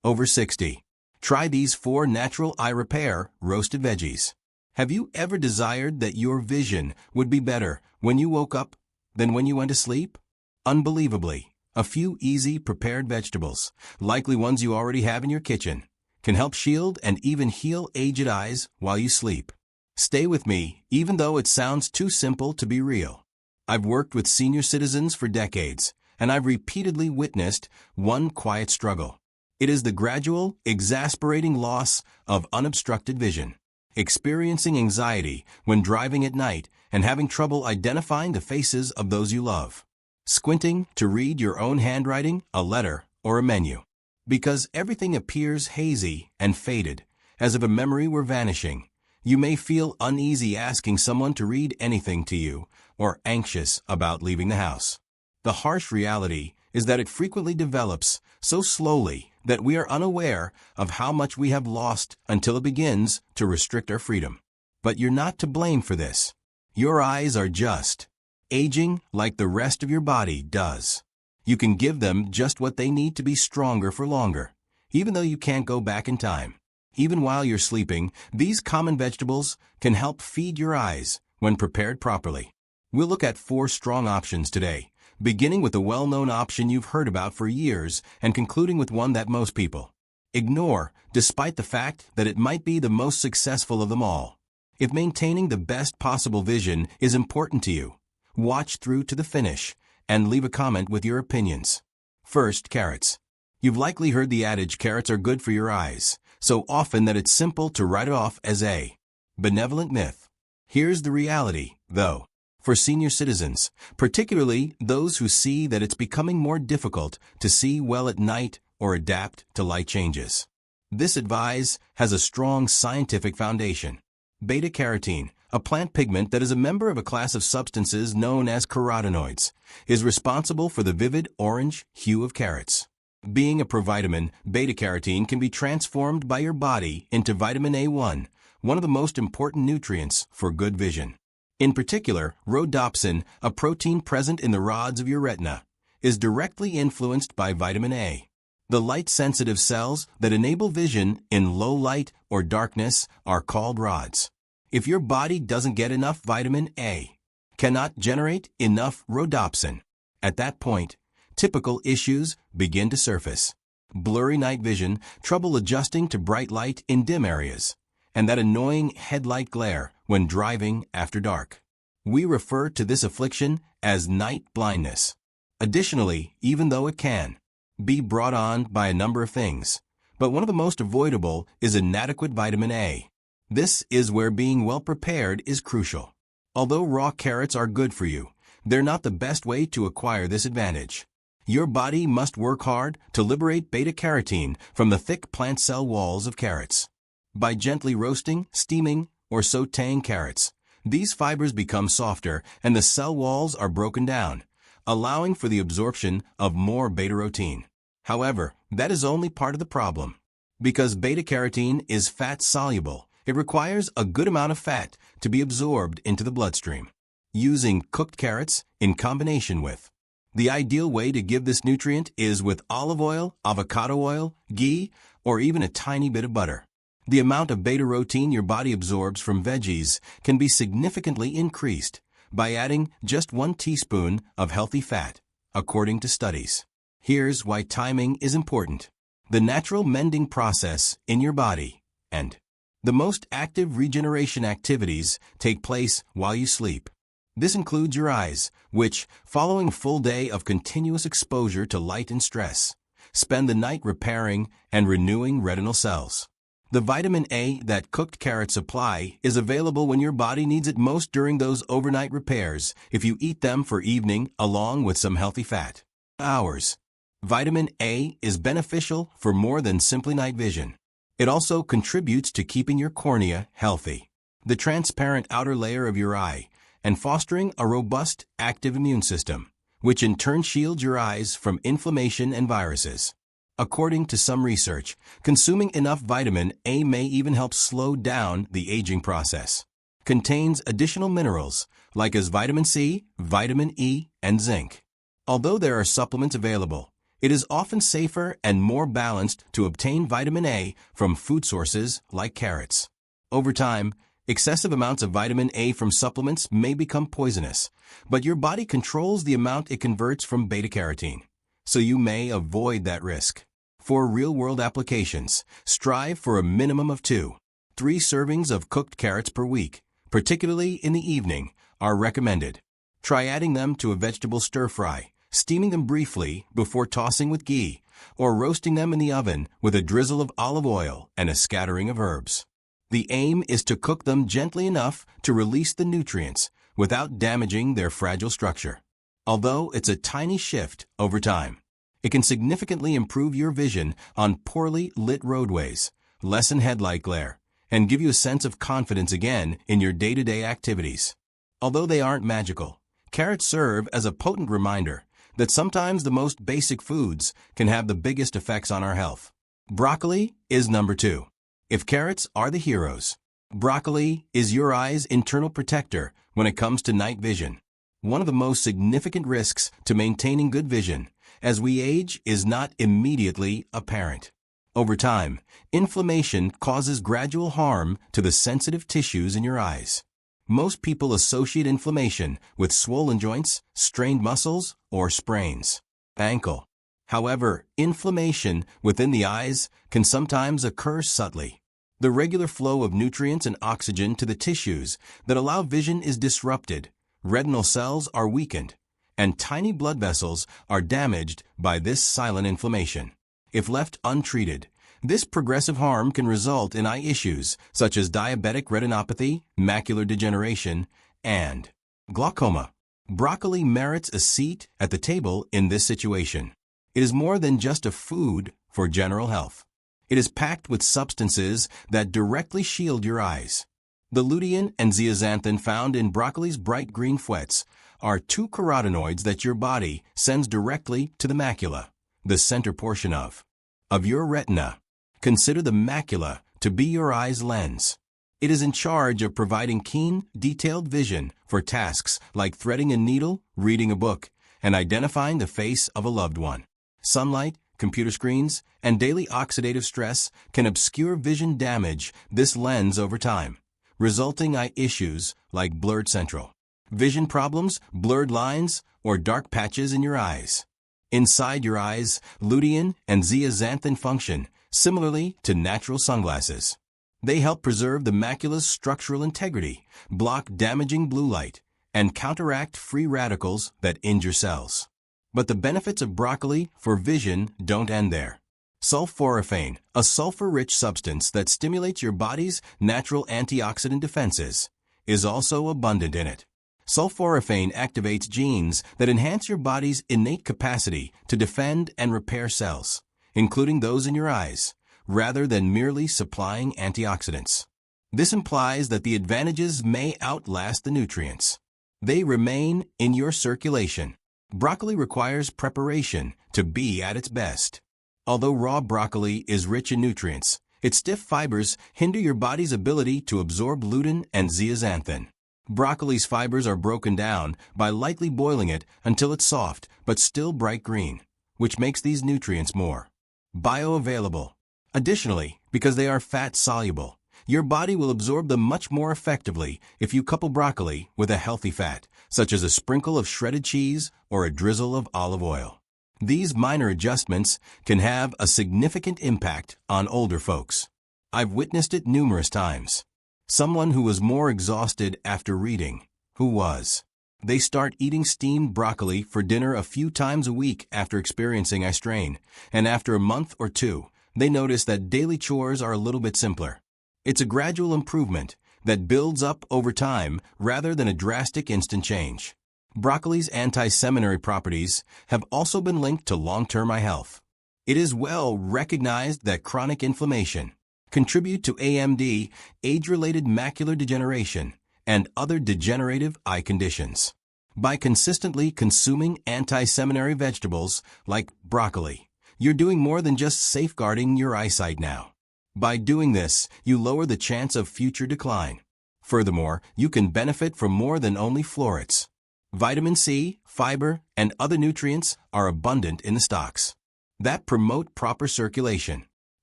over 60. Try these 4 natural eye repair roasted veggies. Have you ever desired that your vision would be better when you woke up than when you went to sleep? Unbelievably, a few easy prepared vegetables, likely ones you already have in your kitchen, can help shield and even heal aged eyes while you sleep. Stay with me, even though it sounds too simple to be real. I've worked with senior citizens for decades, and I've repeatedly witnessed one quiet struggle. It is the gradual, exasperating loss of unobstructed vision. Experiencing anxiety when driving at night and having trouble identifying the faces of those you love. Squinting to read your own handwriting, a letter, or a menu. Because everything appears hazy and faded, as if a memory were vanishing. You may feel uneasy asking someone to read anything to you, or anxious about leaving the house. The harsh reality is that it frequently develops so slowly that we are unaware of how much we have lost until it begins to restrict our freedom. But you're not to blame for this. Your eyes are just aging like the rest of your body does. You can give them just what they need to be stronger for longer, even though you can't go back in time. Even while you're sleeping, these common vegetables can help feed your eyes when prepared properly. We'll look at 4 strong options today, beginning with the well-known option you've heard about for years and concluding with one that most people ignore, despite the fact that it might be the most successful of them all. If maintaining the best possible vision is important to you, watch through to the finish and leave a comment with your opinions. First, carrots. You've likely heard the adage carrots are good for your eyes, so often that it's simple to write it off as a benevolent myth. Here's the reality, though. For senior citizens, particularly those who see that it's becoming more difficult to see well at night or adapt to light changes. This advice has a strong scientific foundation. Beta-carotene, a plant pigment that is a member of a class of substances known as carotenoids, is responsible for the vivid orange hue of carrots. Being a provitamin, beta-carotene can be transformed by your body into vitamin A1, one of the most important nutrients for good vision. In particular, rhodopsin, a protein present in the rods of your retina, is directly influenced by vitamin A. The light-sensitive cells that enable vision in low light or darkness are called rods. If your body doesn't get enough vitamin A, cannot generate enough rhodopsin, at that point, typical issues begin to surface. Blurry night vision, trouble adjusting to bright light in dim areas, and that annoying headlight glare when driving after dark. We refer to this affliction as night blindness. Additionally, even though it can be brought on by a number of things, but one of the most avoidable is inadequate vitamin A. This is where being well prepared is crucial. Although raw carrots are good for you, they're not the best way to acquire this advantage. Your body must work hard to liberate beta-carotene from the thick plant cell walls of carrots. By gently roasting, steaming, or sautéing carrots, these fibers become softer and the cell walls are broken down, allowing for the absorption of more beta-carotene. However, that is only part of the problem. Because beta-carotene is fat-soluble, it requires a good amount of fat to be absorbed into the bloodstream. Using cooked carrots in combination with the ideal way to give this nutrient is with olive oil, avocado oil, ghee, or even a tiny bit of butter. The amount of beta-carotene your body absorbs from veggies can be significantly increased by adding just 1 teaspoon of healthy fat, according to studies. Here's why timing is important. The natural mending process in your body and the most active regeneration activities take place while you sleep. This includes your eyes, which, following a full day of continuous exposure to light and stress, spend the night repairing and renewing retinal cells. The vitamin A that cooked carrots supply is available when your body needs it most during those overnight repairs if you eat them for evening along with some healthy fat. Hours. Vitamin A is beneficial for more than simply night vision. It also contributes to keeping your cornea healthy, the transparent outer layer of your eye, and fostering a robust, active immune system, which in turn shields your eyes from inflammation and viruses. According to some research, consuming enough vitamin A may even help slow down the aging process. Contains additional minerals like as vitamin C, vitamin E, and zinc. Although there are supplements available, It is often safer and more balanced to obtain vitamin A from food sources like carrots. Over time, excessive amounts of vitamin A from supplements may become poisonous, but your body controls the amount it converts from beta-carotene, so you may avoid that risk. For real-world applications, strive for a minimum of 2-3 servings of cooked carrots per week, particularly in the evening, are recommended. Try adding them to a vegetable stir-fry, steaming them briefly before tossing with ghee, or roasting them in the oven with a drizzle of olive oil and a scattering of herbs. The aim is to cook them gently enough to release the nutrients without damaging their fragile structure. Although it's a tiny shift over time, it can significantly improve your vision on poorly lit roadways, lessen headlight glare, and give you a sense of confidence again in your day-to-day activities. Although they aren't magical, carrots serve as a potent reminder that sometimes the most basic foods can have the biggest effects on our health. Broccoli is number 2. If carrots are the heroes, broccoli is your eye's internal protector when it comes to night vision. One of the most significant risks to maintaining good vision as we age is not immediately apparent. Over time, inflammation causes gradual harm to the sensitive tissues in your eyes. Most people associate inflammation with swollen joints, strained muscles, or sprains. Ankle. However, inflammation within the eyes can sometimes occur subtly. The regular flow of nutrients and oxygen to the tissues that allow vision is disrupted, retinal cells are weakened, and tiny blood vessels are damaged by this silent inflammation. If left untreated, this progressive harm can result in eye issues such as diabetic retinopathy, macular degeneration, and glaucoma. Broccoli merits a seat at the table in this situation. It is more than just a food for general health. It is packed with substances that directly shield your eyes. The lutein and zeaxanthin found in broccoli's bright green flutes are 2 carotenoids that your body sends directly to the macula, the center portion of your retina. Consider the macula to be your eye's lens. It is in charge of providing keen, detailed vision for tasks like threading a needle, reading a book, and identifying the face of a loved one. Sunlight, computer screens, and daily oxidative stress can obscure vision damage this lens over time, resulting eye issues like blurred central vision problems, blurred lines, or dark patches in your eyes. Inside your eyes, lutein and zeaxanthin function similarly to natural sunglasses. They help preserve the macula's structural integrity, block damaging blue light, and counteract free radicals that injure cells. But the benefits of broccoli for vision don't end there. Sulforaphane, a sulfur-rich substance that stimulates your body's natural antioxidant defenses, is also abundant in it. Sulforaphane activates genes that enhance your body's innate capacity to defend and repair cells, including those in your eyes, rather than merely supplying antioxidants. This implies that the advantages may outlast the nutrients. They remain in your circulation. Broccoli requires preparation to be at its best. Although raw broccoli is rich in nutrients, its stiff fibers hinder your body's ability to absorb lutein and zeaxanthin. Broccoli's fibers are broken down by lightly boiling it until it's soft but still bright green, which makes these nutrients more bioavailable. Additionally, because they are fat-soluble, your body will absorb them much more effectively if you couple broccoli with a healthy fat, such as a sprinkle of shredded cheese or a drizzle of olive oil. These minor adjustments can have a significant impact on older folks. I've witnessed it numerous times. Someone who was more exhausted after reading, they start eating steamed broccoli for dinner a few times a week after experiencing eye strain, and after a month or 2, they notice that daily chores are a little bit simpler. It's a gradual improvement that builds up over time rather than a drastic instant change. Broccoli's anti-seminary properties have also been linked to long-term eye health. It is well recognized that chronic inflammation contribute to AMD, age-related macular degeneration, and other degenerative eye conditions. By consistently consuming anti-seminary vegetables like broccoli, you're doing more than just safeguarding your eyesight now. By doing this, you lower the chance of future decline. Furthermore, you can benefit from more than only florets. Vitamin C, fiber, and other nutrients are abundant in the stalks. that promote proper circulation.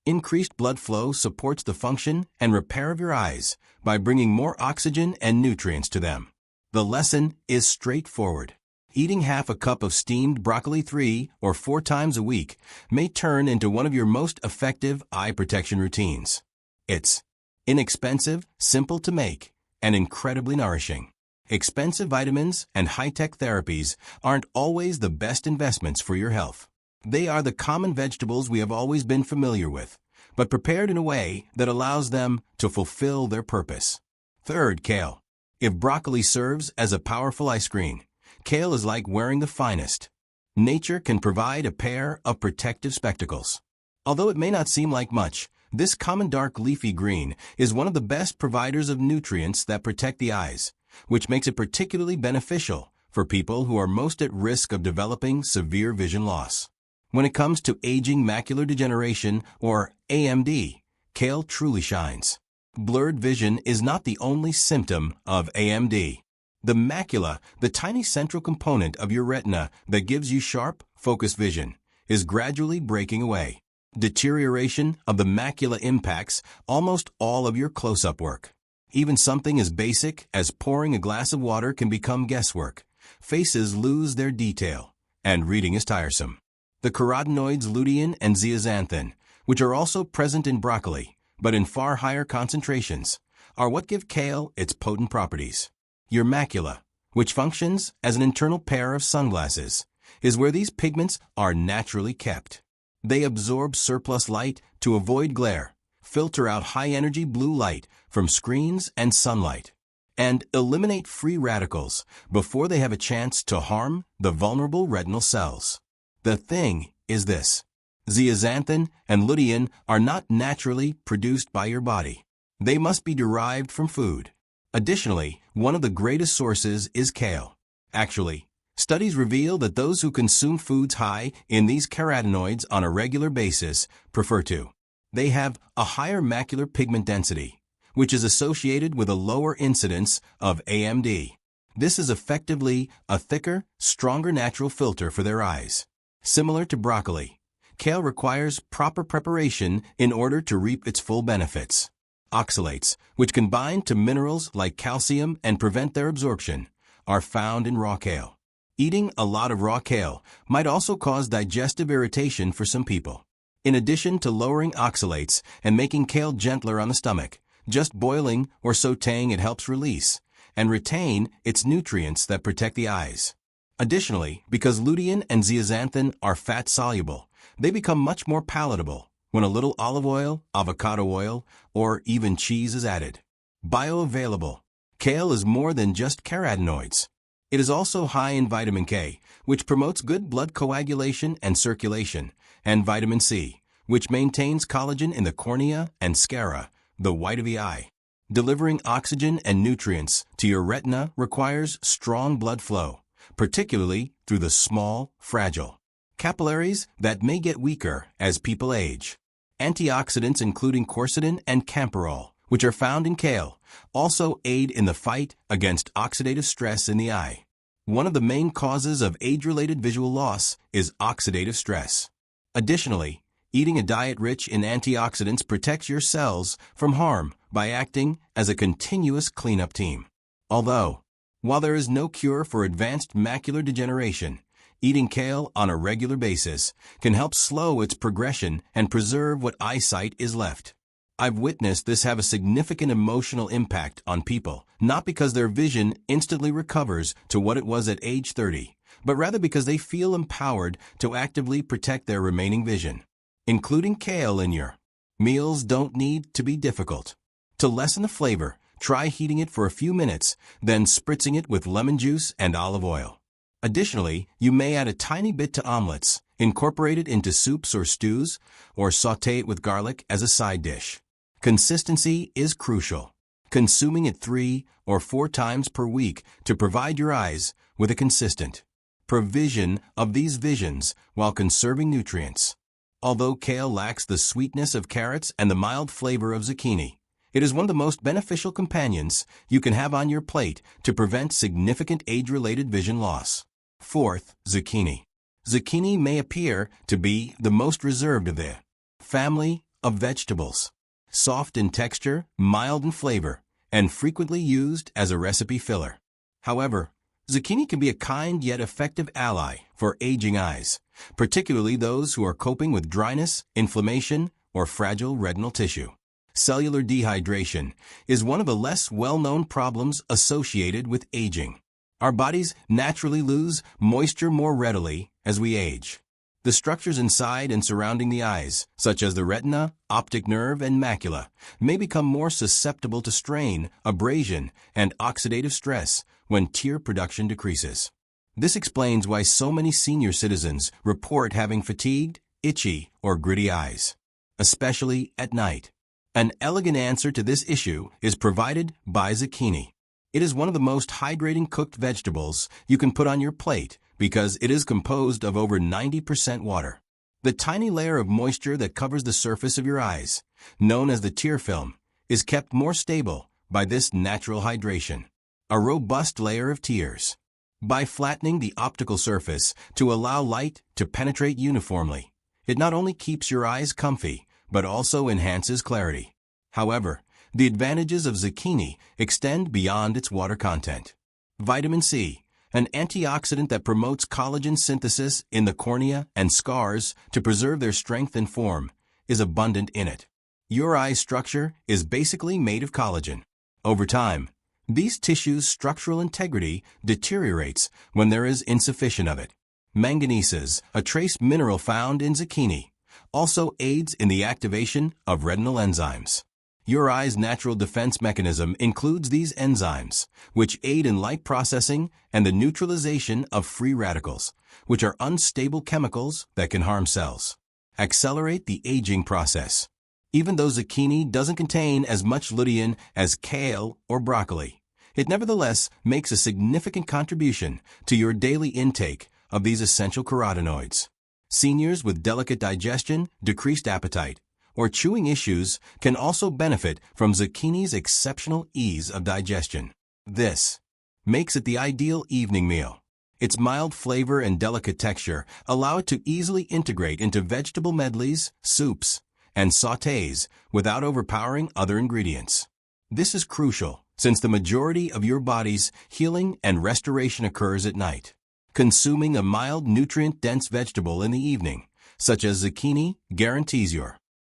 Increased blood flow supports the function and repair of your eyes by bringing more oxygen and nutrients to them. The lesson is straightforward. Eating half a cup of steamed broccoli 3 or 4 times a week may turn into one of your most effective eye protection routines. It's inexpensive, simple to make, and incredibly nourishing. Expensive vitamins and high-tech therapies aren't always the best investments for your health. They are the common vegetables we have always been familiar with, but prepared in a way that allows them to fulfill their purpose. Third, kale. If broccoli serves as a powerful eye screen, kale is like wearing the finest. Nature can provide a pair of protective spectacles. Although it may not seem like much, this common dark leafy green is one of the best providers of nutrients that protect the eyes, which makes it particularly beneficial for people who are most at risk of developing severe vision loss. When it comes to aging macular degeneration, or AMD, kale truly shines. Blurred vision is not the only symptom of AMD. The macula, the tiny central component of your retina that gives you sharp, focused vision, is gradually breaking away. Deterioration of the macula impacts almost all of your close-up work. Even something as basic as pouring a glass of water can become guesswork. Faces lose their detail, and reading is tiresome. The carotenoids lutein and zeaxanthin, which are also present in broccoli, but in far higher concentrations, are what give kale its potent properties. Your macula, which functions as an internal pair of sunglasses, is where these pigments are naturally kept. They absorb surplus light to avoid glare, filter out high-energy blue light from screens and sunlight, and eliminate free radicals before they have a chance to harm the vulnerable retinal cells. The thing is this: zeaxanthin and lutein are not naturally produced by your body. They must be derived from food. Additionally, one of the greatest sources is kale. Actually, studies reveal that those who consume foods high in these carotenoids on a regular basis prefer to. They have a higher macular pigment density, which is associated with a lower incidence of AMD. This is effectively a thicker, stronger natural filter for their eyes. Similar to broccoli, kale requires proper preparation in order to reap its full benefits. Oxalates, which can bind to minerals like calcium and prevent their absorption, are found in raw kale. Eating a lot of raw kale might also cause digestive irritation for some people. In addition to lowering oxalates and making kale gentler on the stomach, just boiling or sautéing it helps release and retain its nutrients that protect the eyes. Additionally, because lutein and zeaxanthin are fat-soluble, they become much more palatable when a little olive oil, avocado oil, or even cheese is added. Bioavailable. Kale is more than just carotenoids. It is also high in vitamin K, which promotes good blood coagulation and circulation, and vitamin C, which maintains collagen in the cornea and sclera, the white of the eye. Delivering oxygen and nutrients to your retina requires strong blood flow, particularly through the small, fragile capillaries that may get weaker as people age. Antioxidants including quercetin and camphorol, which are found in kale, also aid in the fight against oxidative stress in the eye. One of the main causes of age-related visual loss is oxidative stress. Additionally, eating a diet rich in antioxidants protects your cells from harm by acting as a continuous cleanup team. While there is no cure for advanced macular degeneration, eating kale on a regular basis can help slow its progression and preserve what eyesight is left. I've witnessed this have a significant emotional impact on people, not because their vision instantly recovers to what it was at age 30, but rather because they feel empowered to actively protect their remaining vision. Including kale in your meals don't need to be difficult. To lessen the flavor, try heating it for a few minutes, then spritzing it with lemon juice and olive oil. Additionally, you may add a tiny bit to omelets, incorporate it into soups or stews, or sauté it with garlic as a side dish. Consistency is crucial. Consuming it 3 or 4 times per week to provide your eyes with a consistent provision of these visions while conserving nutrients. Although kale lacks the sweetness of carrots and the mild flavor of zucchini, it is one of the most beneficial companions you can have on your plate to prevent significant age-related vision loss. Fourth, zucchini. Zucchini may appear to be the most reserved of the family of vegetables. Soft in texture, mild in flavor, and frequently used as a recipe filler. However, zucchini can be a kind yet effective ally for aging eyes, particularly those who are coping with dryness, inflammation, or fragile retinal tissue. Cellular dehydration is one of the less well-known problems associated with aging. Our bodies naturally lose moisture more readily as we age. The structures inside and surrounding the eyes, such as the retina, optic nerve, and macula, may become more susceptible to strain, abrasion, and oxidative stress when tear production decreases. This explains why so many senior citizens report having fatigued, itchy, or gritty eyes, especially at night. An elegant answer to this issue is provided by zucchini. It is one of the most hydrating cooked vegetables you can put on your plate because it is composed of over 90% water. The tiny layer of moisture that covers the surface of your eyes, known as the tear film, is kept more stable by this natural hydration. A robust layer of tears. By flattening the optical surface to allow light to penetrate uniformly, it not only keeps your eyes comfy, but also enhances clarity. However, the advantages of zucchini extend beyond its water content. Vitamin C, an antioxidant that promotes collagen synthesis in the cornea and scars to preserve their strength and form, is abundant in it. Your eye structure is basically made of collagen. Over time, these tissues' structural integrity deteriorates when there is insufficient of it. Manganeses, a trace mineral found in zucchini, also aids in the activation of retinal enzymes. Your eye's natural defense mechanism includes these enzymes, which aid in light processing and the neutralization of free radicals, which are unstable chemicals that can harm cells. Accelerate the aging process. Even though zucchini doesn't contain as much lutein as kale or broccoli, it nevertheless makes a significant contribution to your daily intake of these essential carotenoids. Seniors with delicate digestion, decreased appetite, or chewing issues can also benefit from zucchini's exceptional ease of digestion. This makes it the ideal evening meal. Its mild flavor and delicate texture allow it to easily integrate into vegetable medleys, soups, and sautés without overpowering other ingredients. This is crucial since the majority of your body's healing and restoration occurs at night. Consuming a mild, nutrient-dense vegetable in the evening, such as zucchini, guarantees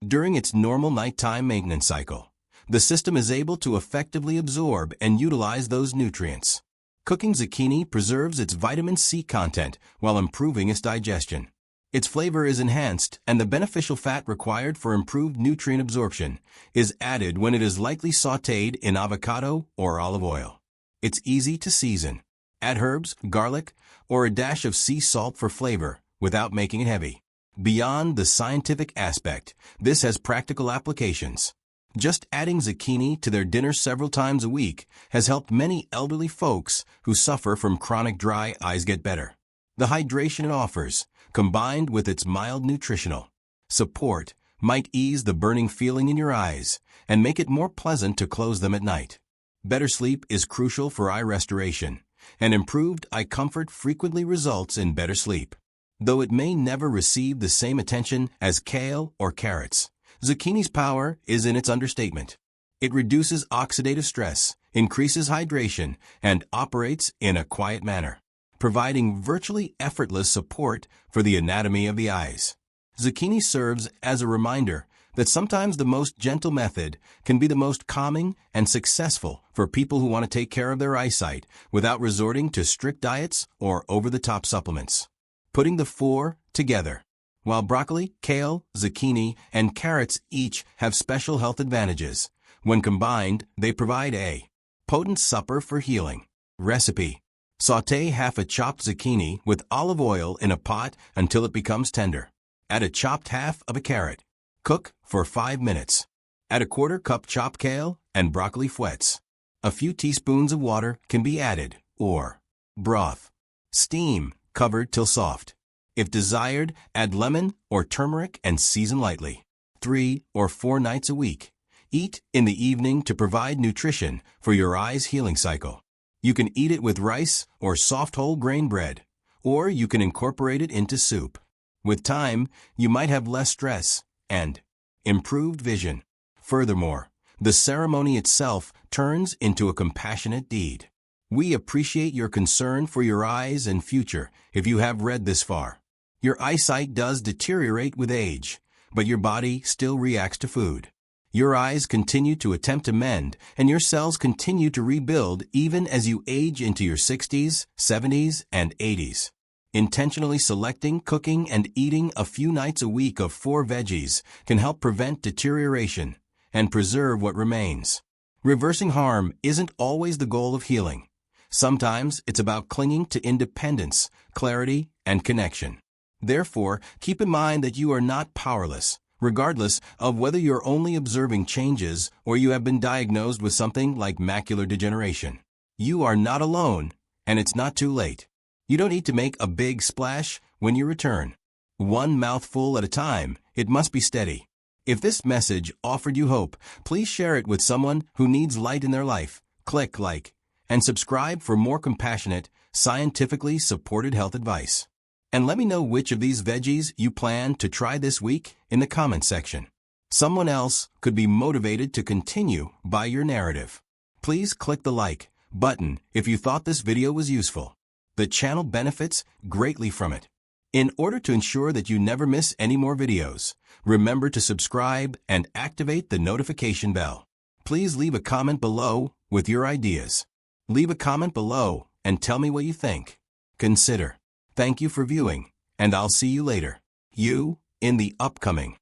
during its normal nighttime maintenance cycle, the system is able to effectively absorb and utilize those nutrients. Cooking zucchini preserves its vitamin C content while improving its digestion. Its flavor is enhanced, and the beneficial fat required for improved nutrient absorption is added when it is lightly sautéed in avocado or olive oil. It's easy to season. Add herbs, garlic, or a dash of sea salt for flavor without making it heavy. Beyond the scientific aspect, this has practical applications. Just adding zucchini to their dinner several times a week has helped many elderly folks who suffer from chronic dry eyes get better. The hydration it offers, combined with its mild nutritional support, might ease the burning feeling in your eyes and make it more pleasant to close them at night. Better sleep is crucial for eye restoration, and improved eye comfort frequently results in better sleep. Though it may never receive the same attention as kale or carrots, zucchini's power is in its understatement. It reduces oxidative stress, increases hydration, and operates in a quiet manner, providing virtually effortless support for the anatomy of the eyes. Zucchini serves as a reminder that sometimes the most gentle method can be the most calming and successful for people who want to take care of their eyesight without resorting to strict diets or over-the-top supplements. Putting the four together. While broccoli, kale, zucchini, and carrots each have special health advantages, when combined, they provide a potent supper for healing. Recipe: sauté half a chopped zucchini with olive oil in a pot until it becomes tender. Add a chopped half of a carrot. Cook for 5 minutes. Add a 1/4 cup chopped kale and broccoli flakes. A few teaspoons of water can be added, or broth. Steam, covered till soft. If desired, add lemon or turmeric and season lightly. 3 or 4 nights a week. Eat in the evening to provide nutrition for your eye's healing cycle. You can eat it with rice or soft whole grain bread, or you can incorporate it into soup. With time, you might have less stress and improved vision. Furthermore, the ceremony itself turns into a compassionate deed. We appreciate your concern for your eyes and future if you have read this far. Your eyesight does deteriorate with age, but your body still reacts to food. Your eyes continue to attempt to mend, and your cells continue to rebuild even as you age into your 60s, 70s, and 80s. Intentionally selecting, cooking, and eating a few nights a week of 4 veggies can help prevent deterioration and preserve what remains. Reversing harm isn't always the goal of healing. Sometimes it's about clinging to independence, clarity, and connection. Therefore, keep in mind that you are not powerless, regardless of whether you're only observing changes or you have been diagnosed with something like macular degeneration. You are not alone, and it's not too late. You don't need to make a big splash when you return. One mouthful at a time, it must be steady. If this message offered you hope, please share it with someone who needs light in their life. Click like and subscribe for more compassionate, scientifically supported health advice. And let me know which of these veggies you plan to try this week in the comment section. Someone else could be motivated to continue by your narrative. Please click the like button if you thought this video was useful. The channel benefits greatly from it. In order to ensure that you never miss any more videos, remember to subscribe and activate the notification bell. Please leave a comment below with your ideas. Leave a comment below and tell me what you think. Consider. Thank you for viewing, and I'll see you later. In the upcoming